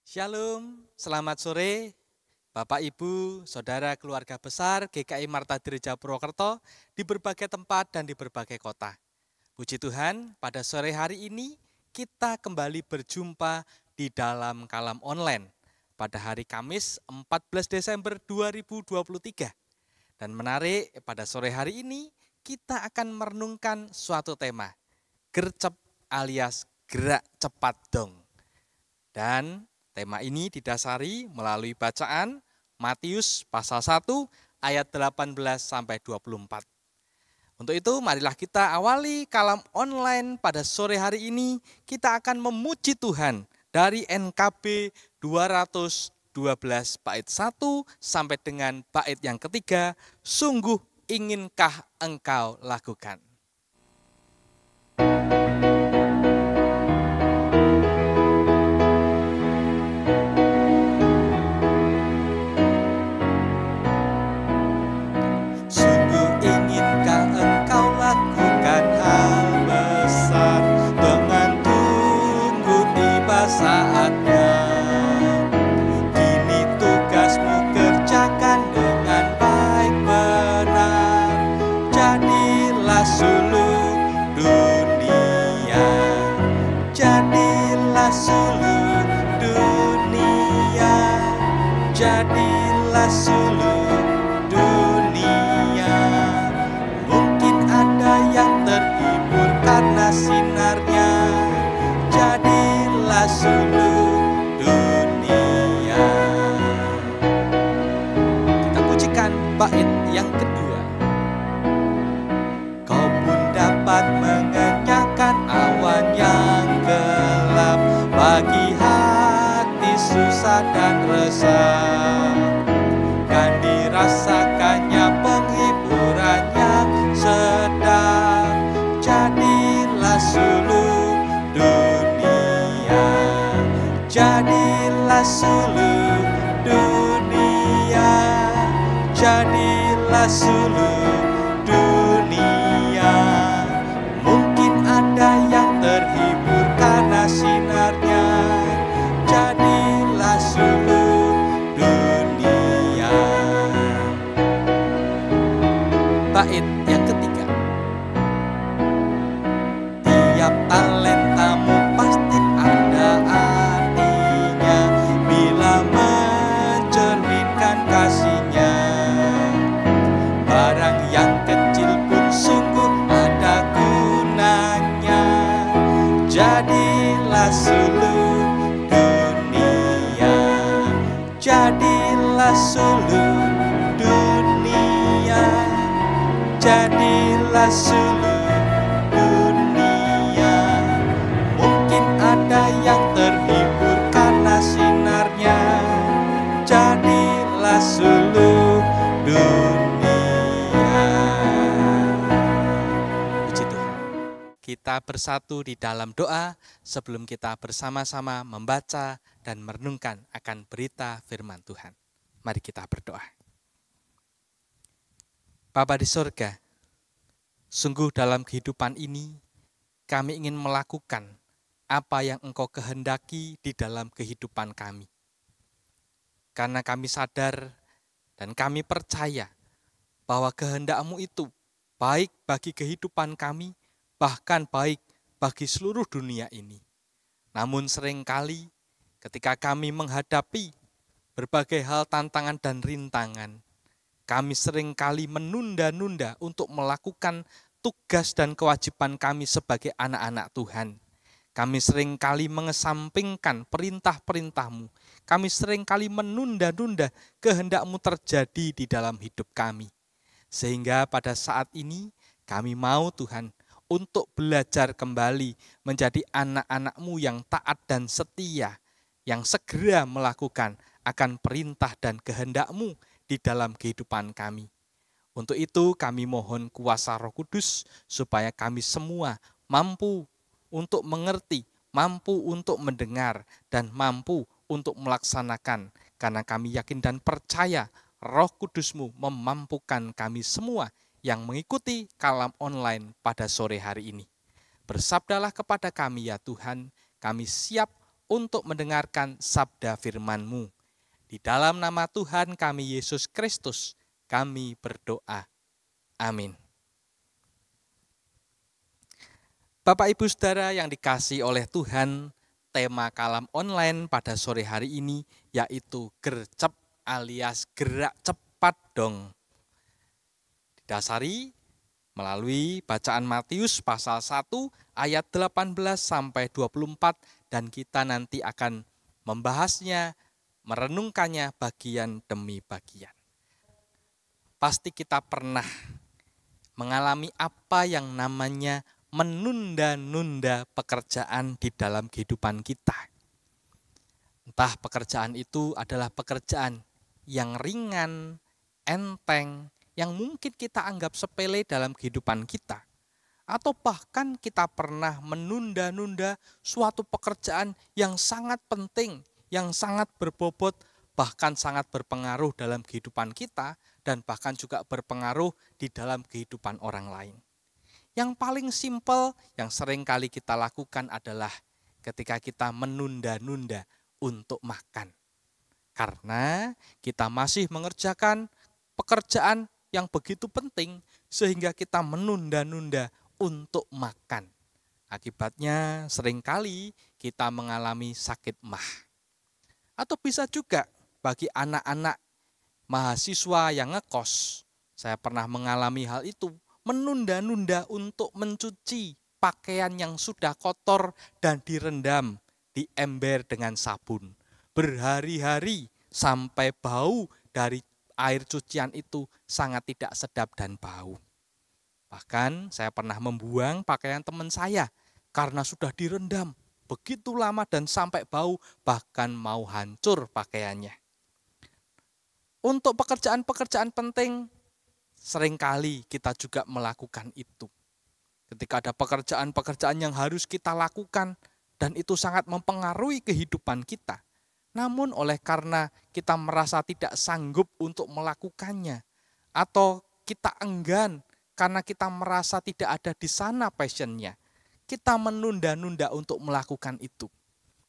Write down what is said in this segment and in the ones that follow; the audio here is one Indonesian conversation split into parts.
Shalom, selamat sore Bapak Ibu, Saudara keluarga besar GKI Marta Dirija Purwokerto di berbagai tempat dan di berbagai kota. Puji Tuhan, pada sore hari ini kita kembali berjumpa di dalam kalam online pada hari Kamis 14 Desember 2023. Dan menarik, pada sore hari ini kita akan merenungkan suatu tema, gercep alias gerak cepat dong. Dan tema ini didasari melalui bacaan Matius pasal 1 ayat 18 sampai 24. Untuk itu marilah kita awali kalam online pada sore hari ini. Kita akan memuji Tuhan dari NKB 212 bait 1 sampai dengan bait yang ketiga, sungguh inginkah engkau lakukan. Saatnya kini tugasmu kerjakan dengan baik benar, jadilah sulung dunia, jadilah sulung dunia, jadilah sulung dunia. Mungkin ada yang terhibur karena sinarnya, jadilah sulung dunia. Kita pujikan bait yang kedua. Kau pun dapat mengenyangkan awan yang gelap, bagi hati susah dan resah, kan dirasakannya penghiburan yang sedap, jadilah sulung dunia, jadilah sulung dunia, jadilah sulung dunia. Mungkin ada yang terhibur karena sinarnya, jadilah sulung dunia. Bait yang ketiga. Tiap talentamu pasti ada artinya bila mencerminkan kasihnya. Barang yang kecil pun sungguh ada gunanya, jadilah sulung dunia, jadilah sulung dunia, jadilah sulung dunia. Mungkin ada yang terhibur karena sinarnya, jadilah sulung dunia. Puji Tuhan. Kita bersatu di dalam doa sebelum kita bersama-sama membaca dan merenungkan akan berita firman Tuhan. Mari kita berdoa. Bapa di sorga, sungguh dalam kehidupan ini kami ingin melakukan apa yang Engkau kehendaki di dalam kehidupan kami. Karena kami sadar dan kami percaya bahwa kehendak-Mu itu baik bagi kehidupan kami, bahkan baik bagi seluruh dunia ini. Namun seringkali ketika kami menghadapi berbagai hal tantangan dan rintangan, kami seringkali menunda-nunda untuk melakukan tugas dan kewajiban kami sebagai anak-anak Tuhan. Kami seringkali mengesampingkan perintah-perintah-Mu. Kami seringkali menunda-nunda kehendak-Mu terjadi di dalam hidup kami. Sehingga pada saat ini kami mau Tuhan untuk belajar kembali menjadi anak-anak-Mu yang taat dan setia, yang segera melakukan akan perintah dan kehendak-Mu di dalam kehidupan kami. Untuk itu kami mohon kuasa Roh Kudus supaya kami semua mampu untuk mengerti, mampu untuk mendengar, dan mampu untuk melaksanakan. Karena kami yakin dan percaya Roh Kudus-Mu memampukan kami semua yang mengikuti kalam online pada sore hari ini. Bersabdalah kepada kami ya Tuhan, kami siap untuk mendengarkan sabda firman-Mu. Di dalam nama Tuhan kami Yesus Kristus, kami berdoa. Amin. Bapak Ibu Saudara yang dikasihi oleh Tuhan, tema kalam online pada sore hari ini yaitu gercep alias gerak cepat dong. Didasari melalui bacaan Matius pasal 1 ayat 18 sampai 24 dan kita nanti akan membahasnya, merenungkannya bagian demi bagian. Pasti kita pernah mengalami apa yang namanya menunda-nunda pekerjaan di dalam kehidupan kita. Entah pekerjaan itu adalah pekerjaan yang ringan, enteng, yang mungkin kita anggap sepele dalam kehidupan kita. Atau bahkan kita pernah menunda-nunda suatu pekerjaan yang sangat penting, yang sangat berbobot, bahkan sangat berpengaruh dalam kehidupan kita, dan bahkan juga berpengaruh di dalam kehidupan orang lain. Yang paling simpel yang sering kali kita lakukan adalah ketika kita menunda-nunda untuk makan. Karena kita masih mengerjakan pekerjaan yang begitu penting sehingga kita menunda-nunda untuk makan. Akibatnya seringkali kita mengalami sakit mah. Atau bisa juga bagi anak-anak mahasiswa yang ngekos, saya pernah mengalami hal itu, menunda-nunda untuk mencuci pakaian yang sudah kotor dan direndam di ember dengan sabun. Berhari-hari sampai bau dari air cucian itu sangat tidak sedap dan bau. Bahkan saya pernah membuang pakaian teman saya karena sudah direndam begitu lama dan sampai bau, bahkan mau hancur pakaiannya. Untuk pekerjaan-pekerjaan penting, seringkali kita juga melakukan itu. Ketika ada pekerjaan-pekerjaan yang harus kita lakukan dan itu sangat mempengaruhi kehidupan kita. Namun oleh karena kita merasa tidak sanggup untuk melakukannya atau kita enggan karena kita merasa tidak ada di sana passionnya, kita menunda-nunda untuk melakukan itu.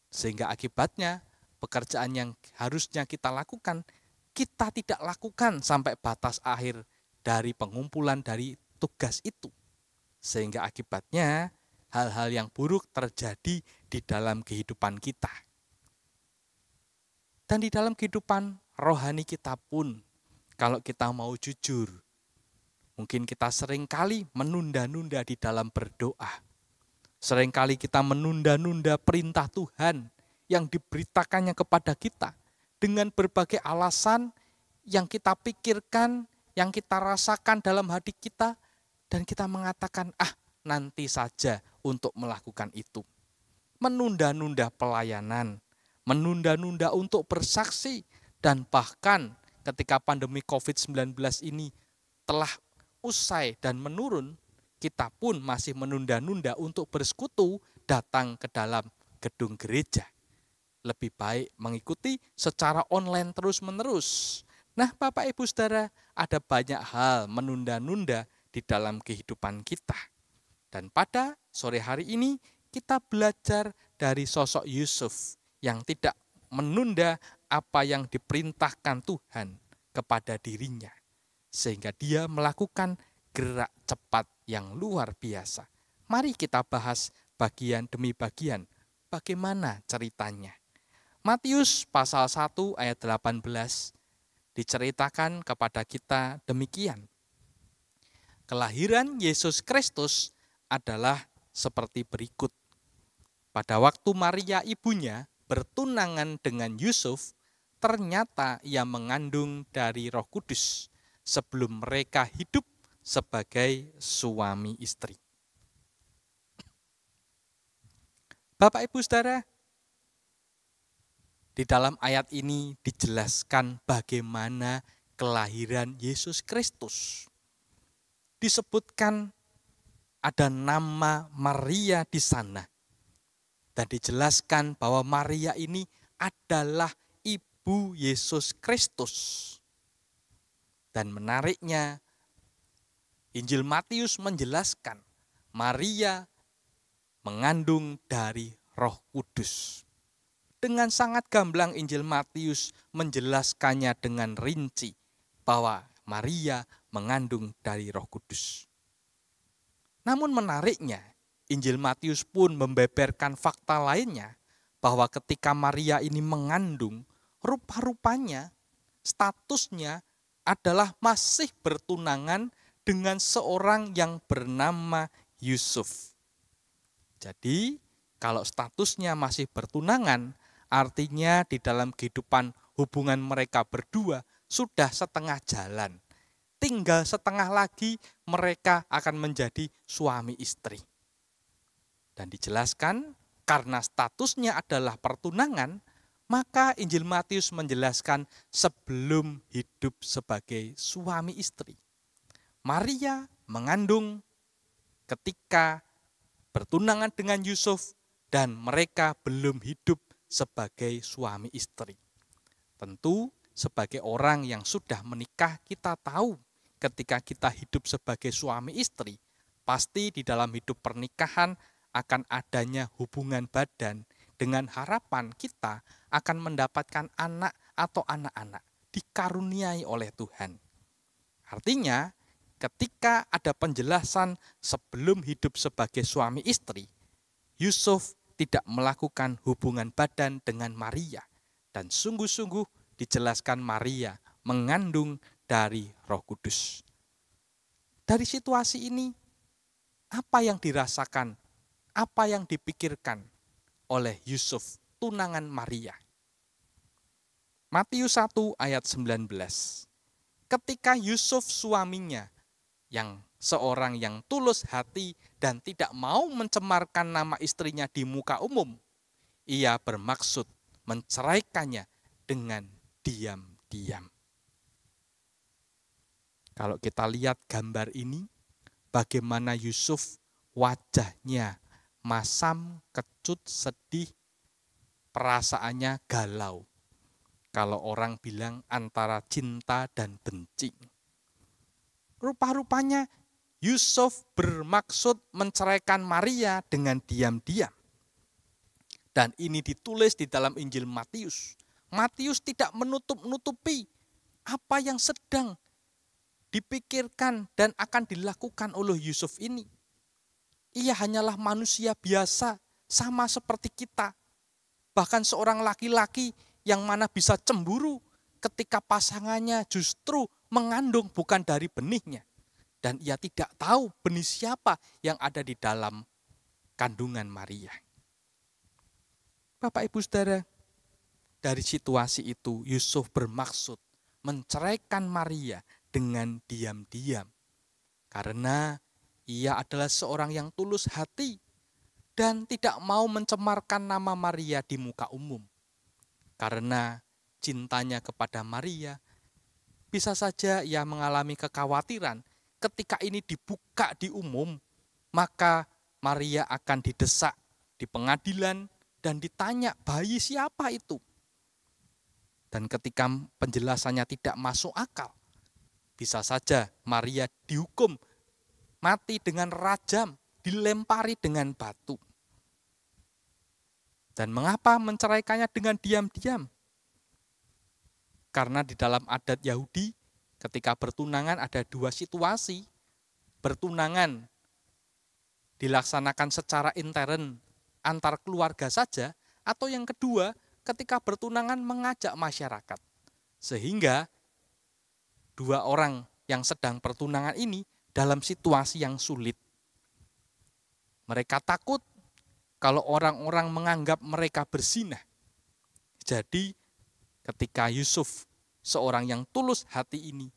Sehingga akibatnya pekerjaan yang harusnya kita lakukan, kita tidak lakukan sampai batas akhir dari pengumpulan dari tugas itu. Sehingga akibatnya hal-hal yang buruk terjadi di dalam kehidupan kita. Dan di dalam kehidupan rohani kita pun, kalau kita mau jujur, mungkin kita seringkali menunda-nunda di dalam berdoa. Seringkali kita menunda-nunda perintah Tuhan yang diberitakannya kepada kita dengan berbagai alasan yang kita pikirkan, yang kita rasakan dalam hati kita, dan kita mengatakan, nanti saja untuk melakukan itu. Menunda-nunda pelayanan, menunda-nunda untuk bersaksi, dan bahkan ketika pandemi COVID-19 ini telah usai dan menurun, kita pun masih menunda-nunda untuk bersekutu datang ke dalam gedung gereja. Lebih baik mengikuti secara online terus-menerus. Nah, Bapak Ibu Saudara, ada banyak hal menunda-nunda di dalam kehidupan kita. Dan pada sore hari ini kita belajar dari sosok Yusuf yang tidak menunda apa yang diperintahkan Tuhan kepada dirinya. Sehingga dia melakukan gerak cepat yang luar biasa. Mari kita bahas bagian demi bagian bagaimana ceritanya. Matius pasal 1 ayat 18 diceritakan kepada kita demikian. Kelahiran Yesus Kristus adalah seperti berikut. Pada waktu Maria ibunya bertunangan dengan Yusuf, ternyata ia mengandung dari Roh Kudus sebelum mereka hidup sebagai suami istri. Bapak Ibu Saudara, di dalam ayat ini dijelaskan bagaimana kelahiran Yesus Kristus. Disebutkan ada nama Maria di sana. Dan dijelaskan bahwa Maria ini adalah ibu Yesus Kristus. Dan menariknya, Injil Matius menjelaskan Maria mengandung dari Roh Kudus. Dengan sangat gamblang Injil Matius menjelaskannya dengan rinci bahwa Maria mengandung dari Roh Kudus. Namun menariknya, Injil Matius pun membeberkan fakta lainnya bahwa ketika Maria ini mengandung, rupa-rupanya statusnya adalah masih bertunangan dengan seorang yang bernama Yusuf. Jadi, kalau statusnya masih bertunangan, artinya di dalam kehidupan hubungan mereka berdua sudah setengah jalan. Tinggal setengah lagi mereka akan menjadi suami istri. Dan dijelaskan karena statusnya adalah pertunangan, maka Injil Matius menjelaskan sebelum hidup sebagai suami istri. Maria mengandung ketika bertunangan dengan Yusuf dan mereka belum hidup sebagai suami istri. Tentu sebagai orang yang sudah menikah kita tahu ketika kita hidup sebagai suami istri, pasti di dalam hidup pernikahan akan adanya hubungan badan dengan harapan kita akan mendapatkan anak atau anak-anak dikaruniai oleh Tuhan. Artinya ketika ada penjelasan sebelum hidup sebagai suami istri, Yusuf tidak melakukan hubungan badan dengan Maria. Dan sungguh-sungguh dijelaskan Maria mengandung dari Roh Kudus. Dari situasi ini, apa yang dirasakan, apa yang dipikirkan oleh Yusuf, tunangan Maria? Matius 1 ayat 19. Ketika Yusuf suaminya, yang seorang yang tulus hati dan tidak mau mencemarkan nama istrinya di muka umum, ia bermaksud menceraikannya dengan diam-diam. Kalau kita lihat gambar ini, bagaimana Yusuf wajahnya masam, kecut, sedih, perasaannya galau. Kalau orang bilang antara cinta dan benci. Rupa-rupanya Yusuf bermaksud menceraikan Maria dengan diam-diam. Dan ini ditulis di dalam Injil Matius. Matius tidak menutup-nutupi apa yang sedang dipikirkan dan akan dilakukan oleh Yusuf ini. Ia hanyalah manusia biasa, sama seperti kita. Bahkan seorang laki-laki yang mana bisa cemburu ketika pasangannya justru mengandung bukan dari benihnya. Dan ia tidak tahu benih siapa yang ada di dalam kandungan Maria. Bapak Ibu Saudara, dari situasi itu Yusuf bermaksud menceraikan Maria dengan diam-diam. Karena ia adalah seorang yang tulus hati dan tidak mau mencemarkan nama Maria di muka umum. Karena cintanya kepada Maria, bisa saja ia mengalami kekhawatiran ketika ini dibuka di umum, maka Maria akan didesak di pengadilan dan ditanya bayi siapa itu. Dan ketika penjelasannya tidak masuk akal, bisa saja Maria dihukum mati dengan rajam, dilempari dengan batu. Dan mengapa menceraikannya dengan diam-diam? Karena di dalam adat Yahudi, ketika bertunangan ada dua situasi. Bertunangan dilaksanakan secara intern antar keluarga saja, atau yang kedua ketika bertunangan mengajak masyarakat. Sehingga dua orang yang sedang bertunangan ini dalam situasi yang sulit. Mereka takut kalau orang-orang menganggap mereka berzina. Jadi ketika Yusuf, seorang yang tulus hati ini,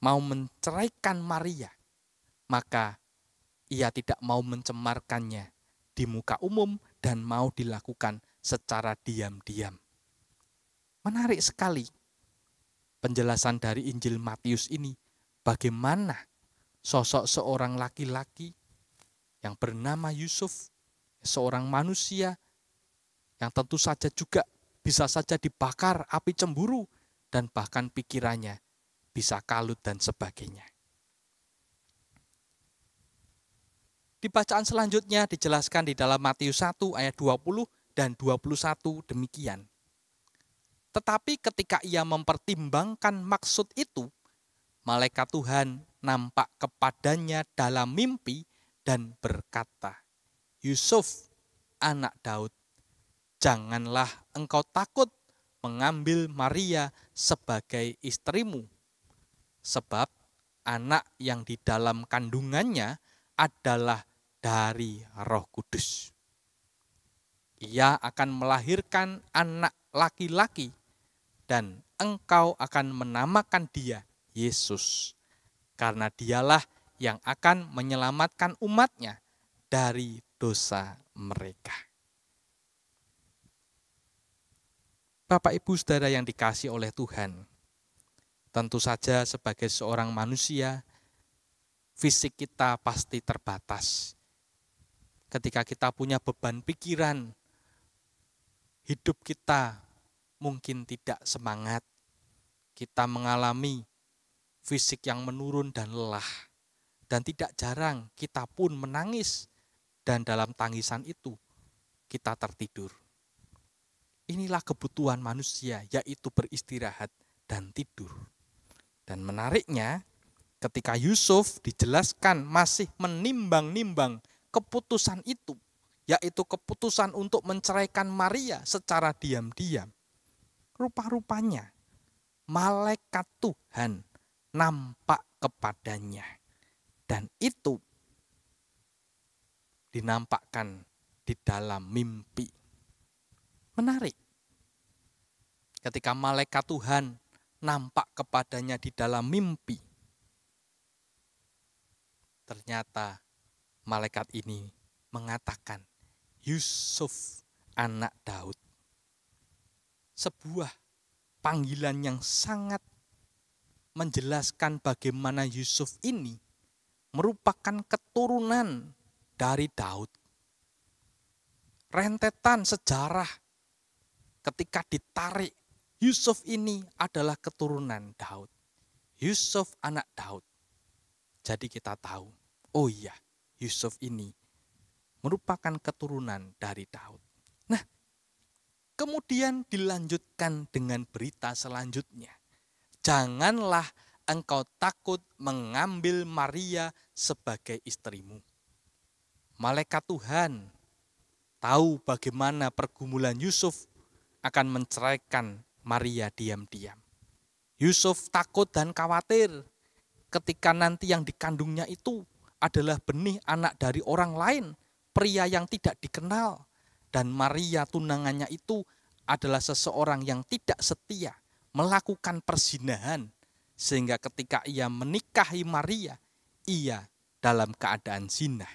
mau menceraikan Maria, maka ia tidak mau mencemarkannya di muka umum dan mau dilakukan secara diam-diam. Menarik sekali penjelasan dari Injil Matius ini, bagaimana sosok seorang laki-laki yang bernama Yusuf, seorang manusia yang tentu saja juga bisa saja dibakar api cemburu dan bahkan pikirannya bisa kalut dan sebagainya. Di bacaan selanjutnya dijelaskan di dalam Matius 1 ayat 20 dan 21 demikian. Tetapi ketika ia mempertimbangkan maksud itu, malaikat Tuhan nampak kepadanya dalam mimpi dan berkata, "Yusuf, anak Daud, janganlah engkau takut mengambil Maria sebagai istrimu, sebab anak yang di dalam kandungannya adalah dari Roh Kudus. Ia akan melahirkan anak laki-laki, dan engkau akan menamakan dia Yesus, karena dialah yang akan menyelamatkan umatnya dari dosa mereka." Bapak Ibu Saudara yang dikasihi oleh Tuhan, tentu saja sebagai seorang manusia, fisik kita pasti terbatas. Ketika kita punya beban pikiran, hidup kita mungkin tidak semangat. Kita mengalami fisik yang menurun dan lelah. Dan tidak jarang kita pun menangis, dan dalam tangisan itu kita tertidur. Inilah kebutuhan manusia, yaitu beristirahat dan tidur. Dan menariknya, ketika Yusuf dijelaskan masih menimbang-nimbang keputusan itu, yaitu keputusan untuk menceraikan Maria secara diam-diam, rupa-rupanya malaikat Tuhan nampak kepadanya. Dan itu dinampakkan di dalam mimpi. Menarik. Ketika malaikat Tuhan nampak kepadanya di dalam mimpi, ternyata malaikat ini mengatakan, "Yusuf, anak Daud." Sebuah panggilan yang sangat menjelaskan bagaimana Yusuf ini merupakan keturunan dari Daud. Rentetan sejarah ketika ditarik, Yusuf ini adalah keturunan Daud. Yusuf anak Daud. Jadi kita tahu, oh iya, Yusuf ini merupakan keturunan dari Daud. Nah, kemudian dilanjutkan dengan berita selanjutnya. Janganlah engkau takut mengambil Maria sebagai istrimu. Malaikat Tuhan tahu bagaimana pergumulan Yusuf akan menceraikan Maria diam-diam. Yusuf takut dan khawatir ketika nanti yang dikandungnya itu adalah benih anak dari orang lain, pria yang tidak dikenal. Dan Maria tunangannya itu adalah seseorang yang tidak setia, melakukan perzinahan. Sehingga ketika ia menikahi Maria, ia dalam keadaan zina.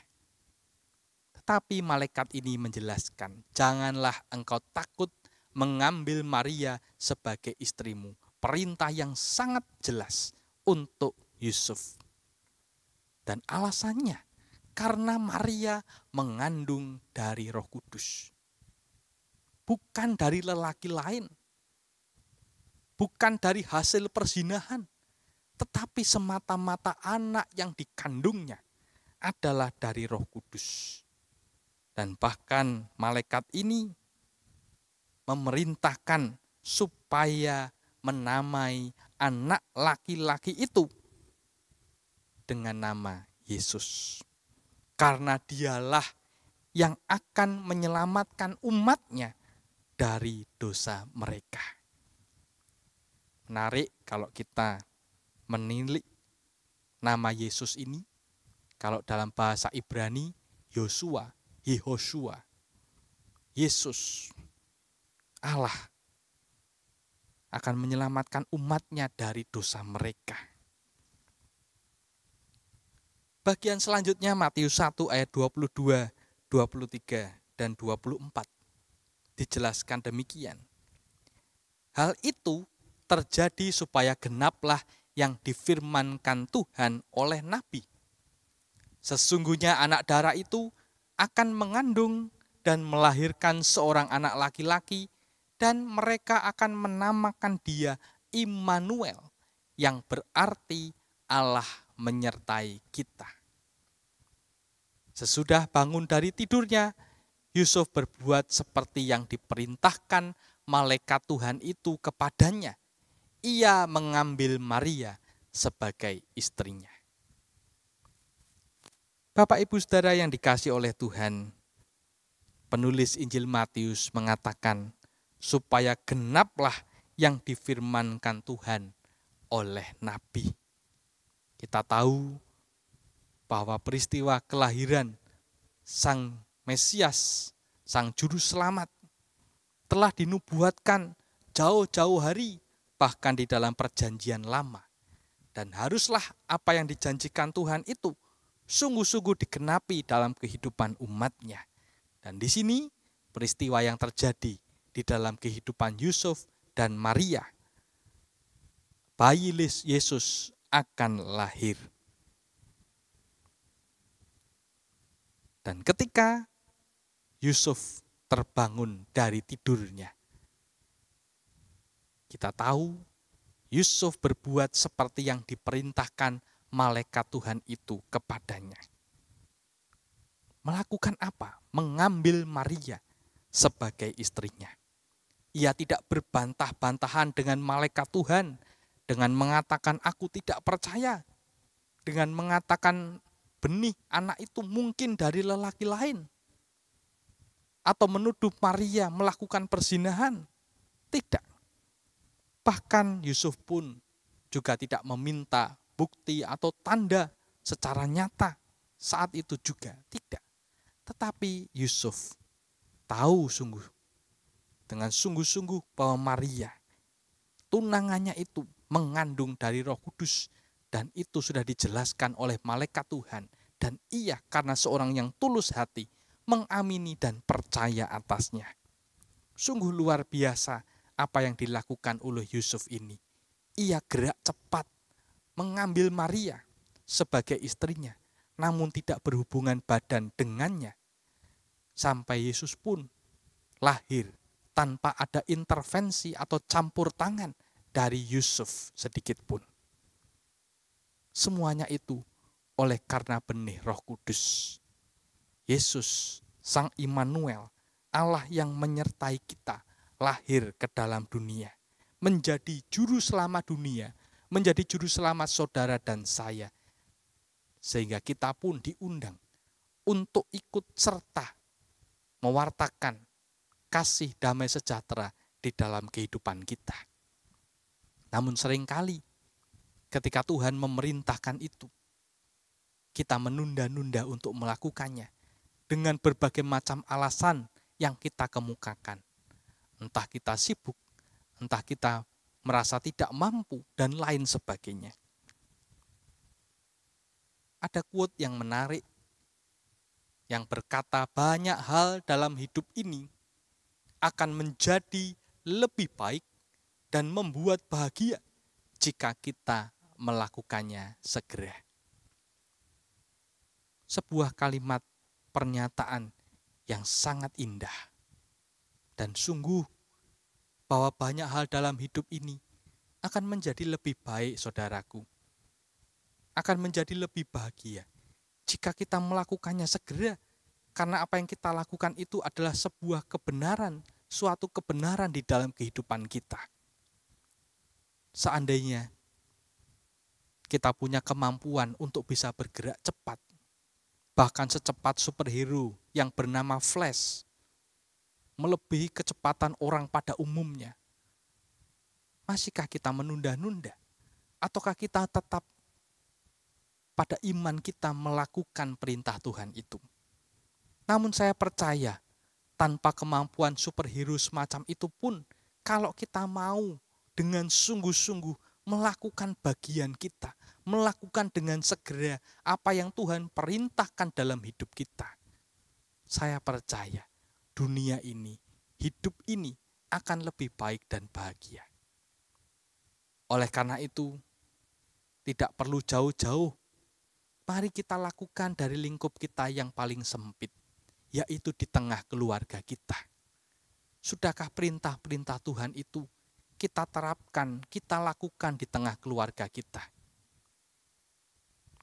Tetapi malaikat ini menjelaskan, janganlah engkau takut mengambil Maria sebagai istrimu. Perintah yang sangat jelas untuk Yusuf. Dan alasannya, karena Maria mengandung dari Roh Kudus. Bukan dari lelaki lain. Bukan dari hasil perzinahan. Tetapi semata-mata anak yang dikandungnya adalah dari Roh Kudus. Dan bahkan malaikat ini memerintahkan supaya menamai anak laki-laki itu dengan nama Yesus. Karena dialah yang akan menyelamatkan umatnya dari dosa mereka. Menarik kalau kita menilik nama Yesus ini, kalau dalam bahasa Ibrani, Yosua, Yehoshua, Yesus, Allah akan menyelamatkan umatnya dari dosa mereka. Bagian selanjutnya Matius 1 ayat 22, 23, dan 24. Dijelaskan demikian. Hal itu terjadi supaya genaplah yang difirmankan Tuhan oleh Nabi. Sesungguhnya anak darah itu akan mengandung dan melahirkan seorang anak laki-laki, dan mereka akan menamakan dia Immanuel, yang berarti Allah menyertai kita. Sesudah bangun dari tidurnya, Yusuf berbuat seperti yang diperintahkan malaikat Tuhan itu kepadanya. Ia mengambil Maria sebagai istrinya. Bapak Ibu Saudara yang dikasihi oleh Tuhan, penulis Injil Matius mengatakan supaya genaplah yang difirmankan Tuhan oleh Nabi. Kita tahu bahwa peristiwa kelahiran Sang Mesias, Sang Juru Selamat, telah dinubuatkan jauh-jauh hari, bahkan di dalam perjanjian lama. Dan haruslah apa yang dijanjikan Tuhan itu sungguh-sungguh digenapi dalam kehidupan umatnya. Dan di sini peristiwa yang terjadi di dalam kehidupan Yusuf dan Maria. Bayi Yesus akan lahir. Dan ketika Yusuf terbangun dari tidurnya, kita tahu Yusuf berbuat seperti yang diperintahkan malaikat Tuhan itu kepadanya. Melakukan apa? Mengambil Maria sebagai istrinya. Ia tidak berbantah-bantahan dengan malaikat Tuhan, dengan mengatakan aku tidak percaya, dengan mengatakan benih anak itu mungkin dari lelaki lain, atau menuduh Maria melakukan perzinahan. Tidak. Bahkan Yusuf pun juga tidak meminta bukti atau tanda secara nyata saat itu juga. Tidak. Tetapi Yusuf tahu dengan sungguh-sungguh bahwa Maria, tunangannya itu mengandung dari Roh Kudus. Dan itu sudah dijelaskan oleh malaikat Tuhan. Dan ia karena seorang yang tulus hati mengamini dan percaya atasnya. Sungguh luar biasa apa yang dilakukan oleh Yusuf ini. Ia gerak cepat mengambil Maria sebagai istrinya, namun tidak berhubungan badan dengannya. Sampai Yesus pun lahir tanpa ada intervensi atau campur tangan dari Yusuf sedikit pun. Semuanya itu oleh karena benih Roh Kudus. Yesus, Sang Immanuel, Allah yang menyertai kita, lahir ke dalam dunia, menjadi juru selamat dunia, menjadi juru selamat saudara dan saya. Sehingga kita pun diundang untuk ikut serta mewartakan kasih damai sejahtera di dalam kehidupan kita. Namun seringkali ketika Tuhan memerintahkan itu, kita menunda-nunda untuk melakukannya dengan berbagai macam alasan yang kita kemukakan. Entah kita sibuk, entah kita merasa tidak mampu, dan lain sebagainya. Ada quote yang menarik yang berkata banyak hal dalam hidup ini akan menjadi lebih baik dan membuat bahagia jika kita melakukannya segera. Sebuah kalimat pernyataan yang sangat indah. Dan sungguh bahwa banyak hal dalam hidup ini akan menjadi lebih baik, saudaraku. Akan menjadi lebih bahagia jika kita melakukannya segera. Karena apa yang kita lakukan itu adalah sebuah kebenaran, suatu kebenaran di dalam kehidupan kita. Seandainya kita punya kemampuan untuk bisa bergerak cepat, bahkan secepat superhero yang bernama Flash, melebihi kecepatan orang pada umumnya, masihkah kita menunda-nunda? Ataukah kita tetap pada iman kita melakukan perintah Tuhan itu? Namun saya percaya, tanpa kemampuan superhero semacam itu pun, kalau kita mau dengan sungguh-sungguh melakukan bagian kita, melakukan dengan segera apa yang Tuhan perintahkan dalam hidup kita, saya percaya dunia ini, hidup ini akan lebih baik dan bahagia. Oleh karena itu, tidak perlu jauh-jauh, mari kita lakukan dari lingkup kita yang paling sempit, yaitu di tengah keluarga kita. Sudahkah perintah-perintah Tuhan itu kita terapkan, kita lakukan di tengah keluarga kita?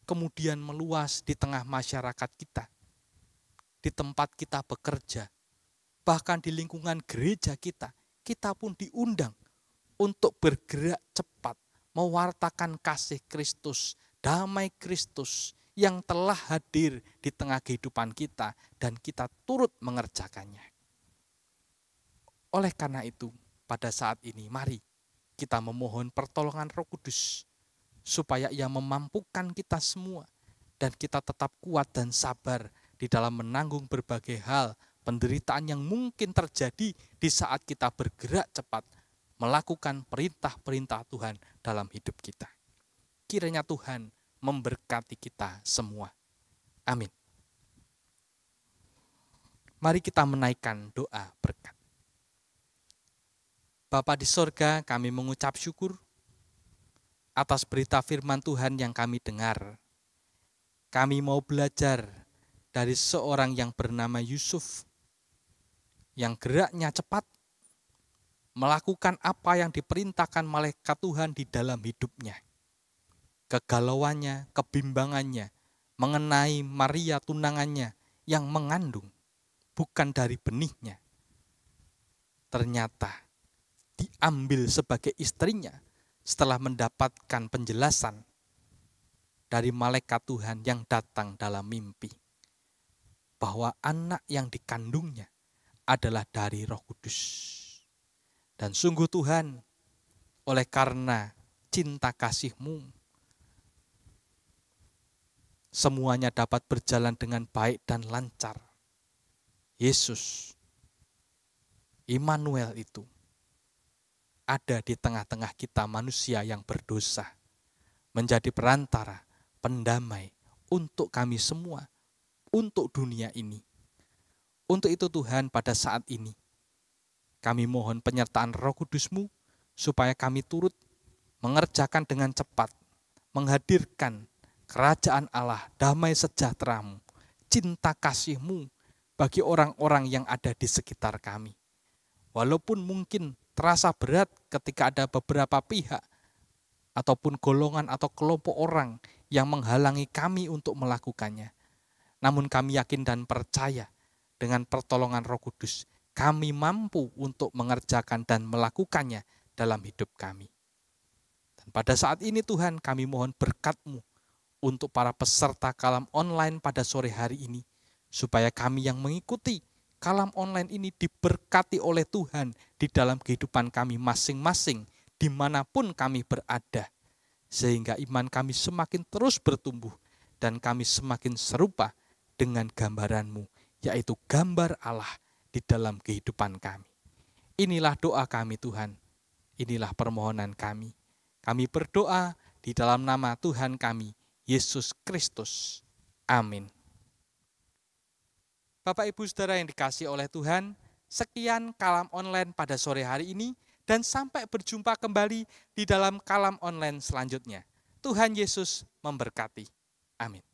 Kemudian meluas di tengah masyarakat kita, di tempat kita bekerja, bahkan di lingkungan gereja kita pun diundang untuk bergerak cepat, mewartakan kasih Kristus, damai Kristus yang telah hadir di tengah kehidupan kita dan kita turut mengerjakannya. Oleh karena itu, pada saat ini mari kita memohon pertolongan Roh Kudus supaya Ia memampukan kita semua dan kita tetap kuat dan sabar di dalam menanggung berbagai hal, penderitaan yang mungkin terjadi di saat kita bergerak cepat melakukan perintah-perintah Tuhan dalam hidup kita. Kiranya Tuhan memberkati kita semua. Amin. Mari kita menaikkan doa berkat. Bapa di sorga, kami mengucap syukur atas berita firman Tuhan yang kami dengar. Kami mau belajar dari seorang yang bernama Yusuf, yang geraknya cepat, melakukan apa yang diperintahkan malaikat Tuhan di dalam hidupnya. Kegalauannya, kebimbangannya mengenai Maria tunangannya yang mengandung, bukan dari benihnya. Ternyata diambil sebagai istrinya setelah mendapatkan penjelasan dari malaikat Tuhan yang datang dalam mimpi, bahwa anak yang dikandungnya adalah dari Roh Kudus. Dan sungguh Tuhan, oleh karena cinta kasih-Mu, semuanya dapat berjalan dengan baik dan lancar. Yesus, Immanuel itu, ada di tengah-tengah kita manusia yang berdosa, menjadi perantara, pendamai untuk kami semua, untuk dunia ini. Untuk itu Tuhan, pada saat ini, kami mohon penyertaan Roh Kudus-Mu, supaya kami turut mengerjakan dengan cepat, menghadirkan kerajaan Allah, damai sejahtera-Mu, cinta kasih-Mu bagi orang-orang yang ada di sekitar kami. Walaupun mungkin terasa berat ketika ada beberapa pihak ataupun golongan atau kelompok orang yang menghalangi kami untuk melakukannya. Namun kami yakin dan percaya dengan pertolongan Roh Kudus, kami mampu untuk mengerjakan dan melakukannya dalam hidup kami. Dan pada saat ini Tuhan, kami mohon berkat-Mu untuk para peserta kalam online pada sore hari ini, supaya kami yang mengikuti kalam online ini diberkati oleh Tuhan di dalam kehidupan kami masing-masing, dimanapun kami berada, sehingga iman kami semakin terus bertumbuh dan kami semakin serupa dengan gambaran-Mu, yaitu gambar Allah di dalam kehidupan kami. Inilah doa kami Tuhan, inilah permohonan kami. Kami berdoa di dalam nama Tuhan kami, Yesus Kristus. Amin. Bapak Ibu Saudara yang dikasihi oleh Tuhan, sekian kalam online pada sore hari ini, dan sampai berjumpa kembali di dalam kalam online selanjutnya. Tuhan Yesus memberkati. Amin.